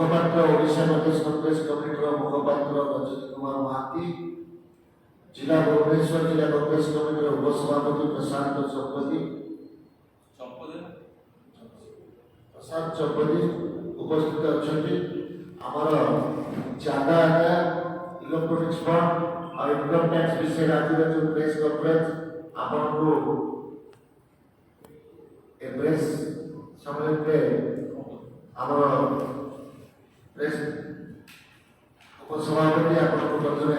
मुखपात्र ओडिशा प्रदेश Congress committee मुखपात्र Rajat Kumar Mahati, जिला भुवनेश्वर जिला Congress committee उपसभापति प्रशांत चौपदी उपस्थित अच्छा आमर चांदा आज्ञा इलेक्ट्रोनिक्स फंड और इनकम टैक्स विषय आज जो प्रेस कॉन्फ्रेंस आपन को प्रेस समय आमर प्रेस उपसभापति आपको प्रथम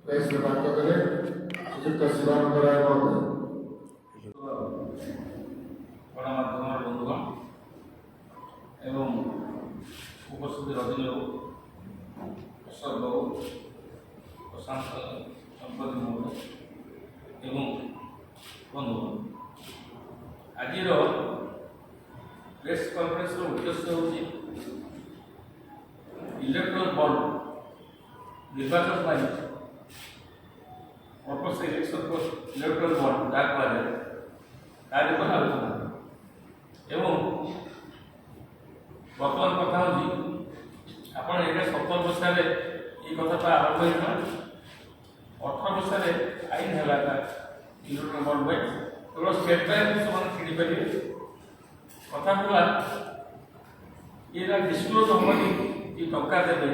प्रेस बार्ता देले श्रीयुक्त शिवानंद राय महोदय। गणमाध्यम बंधुगण एवं उपस्थित रजनी बाबू अशोक बाबू प्रशांत संपत्ति महोदय एवं बंधुगण आज प्रेस कॉन्फ्रेंस उद्देश्य हूँ इलेक्ट्रोल बॉन्ड निर्वाचन पर्पस इलेक्शन को इलेक्ट्रोल बॉन्ड जहाँ कहुए तार आलोचना एवं बर्तमान कथा हूँ आप 17 मसीह ये कथा आरंभ होता 18 मसीह आईन है इलेक्ट्रोल बॉन्ड केवल स्टेट बैंक से किपारे कथा कहला ये डिस्क्लोज होनी ये टंका देवे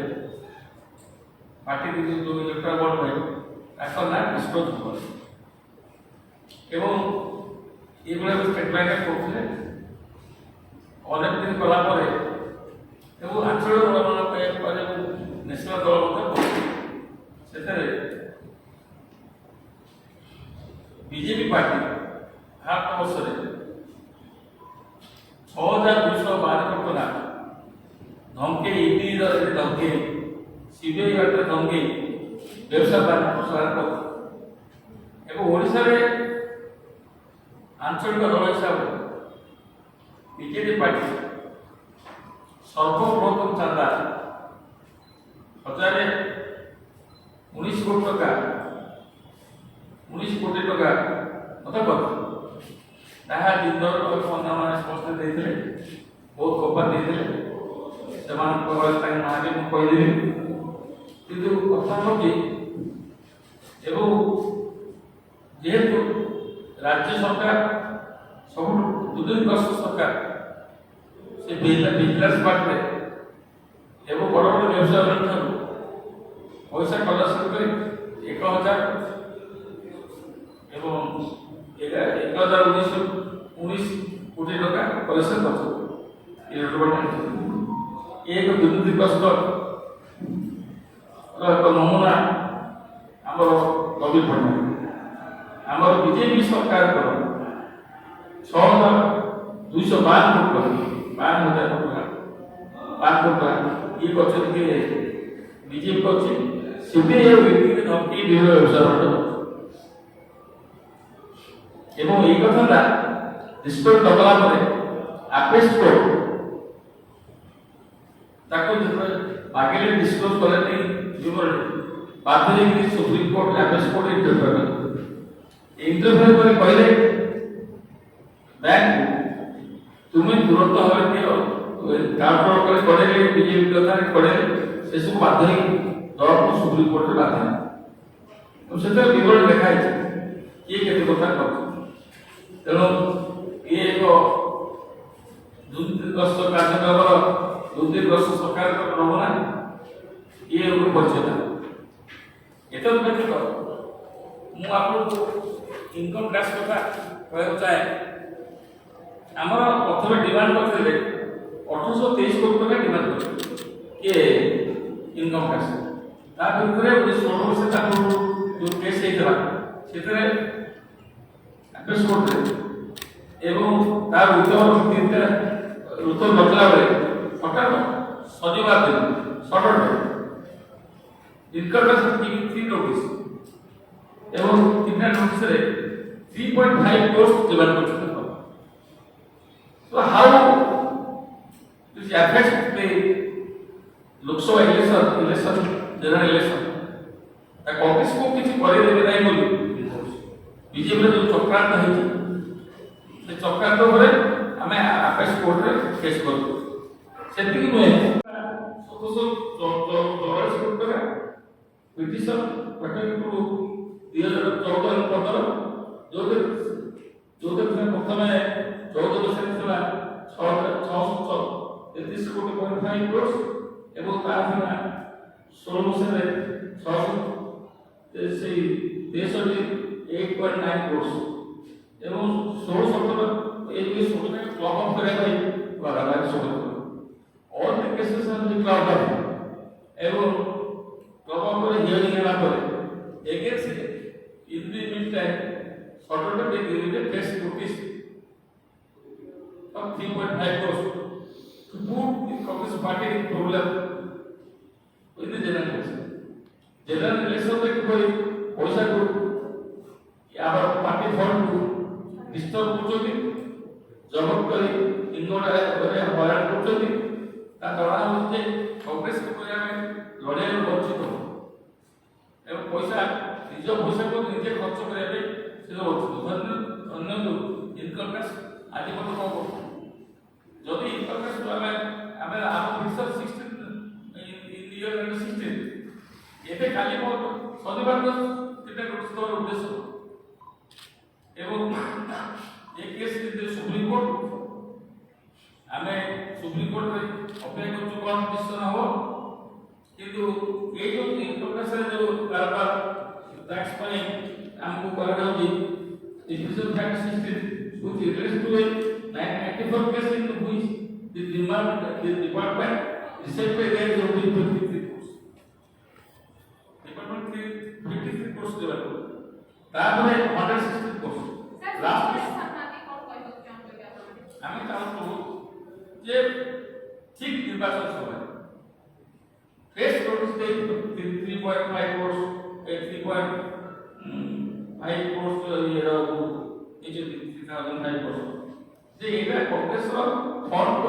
पार्टी जो इलेक्ट्रोल बॉन्ड ना डिस्क्लोज हो ये स्टेट बैंक करते अनेक दिन कलापर आंचलिक दल नेशनल दल से बीजेपी पार्टी 7 वर्ष 6212 टका धमके ईडी धमके सीबीआई बाटे धमके व्यवसाय प्रसार ओडिशा आंचलिक दल हिसाब से बीजेपी पार्टी सर्वबृहत्तम चांदा 19 कोटी टका 19 कोटी टका मत जिंदल पंदा मैंने समस्त देते बहुत कपा देते से महादेव कहीदेवी कि कथा हूँ जेहेतु राज्य सरकार सब दुर्नीतिग्रस्त सरकार से विजिलेंस पार्टी एवं बड़ बड़ व्यवसाय पैसा कलेक्शन कर 1000 एवं 1919 कोटी टका कलेक्शन कर एक दुर्नीतिग्रस्त एक नमूना आमर नवीन पट्टनायक आमर बीजेपी सरकार 6252 कोटी 52,000 टका ये बीजेपी कर सीबीआई धमकी व्यवसाय एवं ये कथा डिस्क्लोज करला आपेस कोर्ट बागे डिस्क्लोज कले बाध्य सुप्रीम कोर्ट आपेस कोर्ट इंटरफेयर कर कहले बैंक तुम्हें तुरंत भाव कड़े बीजेपी कथा कड़े से सब बाध्य दल को सुप्रीम कोर्ट में बाध्य से विवरण देखाई किए केते कथा कर तेणु ये एक दुर्नीतिग्रस्त कार्यकलाप दुर्नीतिग्रस्त सरकार नमूना ये परिचय एत व्यतीत मुझे आपको इनकम टैक्स कथा कहना चाहे आमर प्रथम डिमांड करते 1823 कोटी टका डिमांड कर इनकम टैक्स भितर 16 जो केस होता आपेस कोर्ट एवं तार उत्तर बदला बेले हठात शनिवार दिन सटरडे इनकम टैक्स 3 नोटिस एवं 3 नोटिस 3.5 करोड़ डिमांड कर So how this affects the Lok Sabha election general election Congress को किसी करे नहीं बोली बीजेपी जो चक्रांत है चक्रांत आम आपेस कोर्ट केस कर ସେତିକି ନୁହେଁ ଚଉରାଶୀ କୋଟି ଟଙ୍କା ବ୍ରିଟିଶ ପାଟେଣ୍ଟରୁ 2014-15 ଯୋଉଥିରେ ପ୍ରଥମେ 14 ବର୍ଷରେ ଥିଲା 633 କୋଟି 0.5 କ୍ରୋର୍ସ ଏବଂ ତା ଥିଲା 16 ବର୍ଷରେ 8.9 କ୍ରୋର୍ସ ଏବଂ 16-17 এই সময়টাকে ক্লক অফ করে ভাই লাগালাগি সময় all the cases are be clock off এবং ক্লক অফ করে হিয়ারিং এলা করে against in the mid time সরকার they given test notice of 3.5 crores to put the Congress party in problem with the general election. General election में कोई पैसा को या पार्टी फंड को डिस्टर्ब करछोती जबत करी इंगोडा घरे हरान करछोती ता तड़ा होते कांग्रेस को कोई हमें लड़े वंचित हो एवं पैसा निज पैसा को निजे खर्च करे से वंचित अन्य इनकम टैक्स आदि को को যদি ইনকম ট্যাক্স আমি আম ফিক্সড 16 ইন ইয়ার 16 এতে খালি শনিবার যেটা করতে উদ্দেশ্য এবং এই কেস যদি সুপ্রিম কোর্ট আমি সুপ্রিম কোর্টে অপেক্ষা করছি কোন ডিসিশন হবো কিন্তু এই যে ইনকম ট্যাক্সের যে কারবার ট্যাক্স পাই আমକୁ করা যাଉଛି division fact 16 which relates to a 994 case in which the department received a range of 53 crores. Department 53 crores developed. তারপরে 160 crores. Last আমি চাচ্ছি যে ঠিক নির্বাচন সময় ফেস নোটিস দেই 3.5 crores 3.5 crores এর এই যে 3005 crores যে এটা কংগ্রেসর ফন্ড को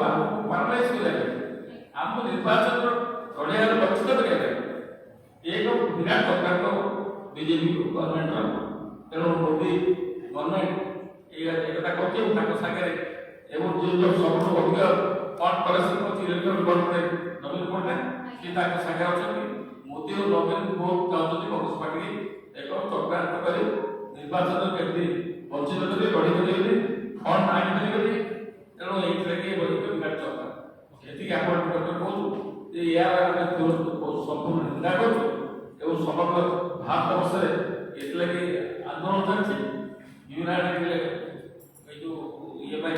ফাইনালাইজ করে हमको निर्वाचन लड़े लक्षित करेगा एक विराट सरकार को बीजेपी गवर्नमेंट तेणु मोदी गवर्नमेंट एकता करते सागे एवं जो जो सब अधिक फंड कलेक्शन कर इलेक्ट्रोल गवर्नमेंट नवीन पट्टनायक से सागे अच्छा मोदी और नवीन बहुत चाहते कांग्रेस पार्टी एक चक्रांत कर निर्वाचन केमती वंचित लड़ी कर फंड आनी पारे तेणु ये विराट चक्र ଏତିକି ଆପଣ କହୁଛୁ ଯେ ଏହା ସମ୍ପୂର୍ଣ୍ଣ ନିନ୍ଦା କରୁଛୁ ଏବଂ ସମଗ୍ର ଭାରତ ବର୍ଷରେ ଏଥିଲାଗି ଆନ୍ଦୋଳନ ଚାଲିଛି ୟୁନାଇଟେଡ୍ ଏ ଯେଉଁ ଇଏ ପାଇଁ